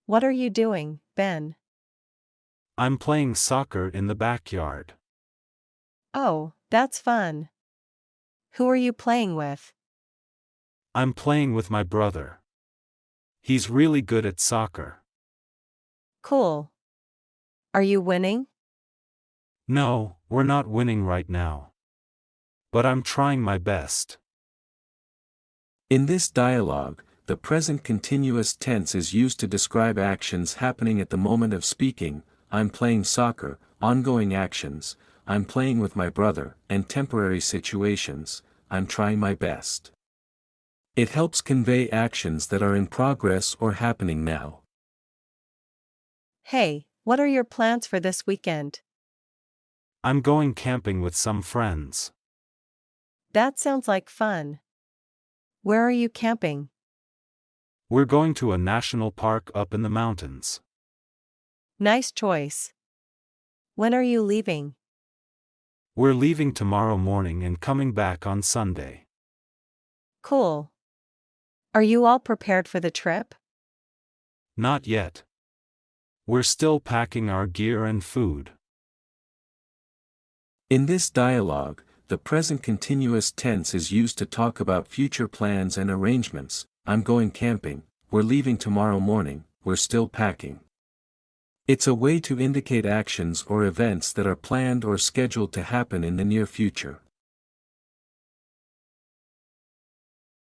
What are you doing, Ben? I'm playing soccer in the backyard. Oh, that's fun. Who are you playing with? I'm playing with my brother. He's really good at soccer. Cool. Are you winning? No, we're not winning right now. But I'm trying my best. In this dialogue, the present continuous tense is used to describe actions happening at the moment of speaking. I'm playing soccer, ongoing actions, I'm playing with my brother, and temporary situations, I'm trying my best. It helps convey actions that are in progress or happening now. Hey, what are your plans for this weekend? I'm going camping with some friends. That sounds like fun. Where are you camping? We're going to a national park up in the mountains. Nice choice. When are you leaving? We're leaving tomorrow morning and coming back on Sunday. Cool. Are you all prepared for the trip? Not yet. We're still packing our gear and food. In this dialogue, the present continuous tense is used to talk about future plans and arrangements. I'm going camping, we're leaving tomorrow morning, we're still packing. It's a way to indicate actions or events that are planned or scheduled to happen in the near future.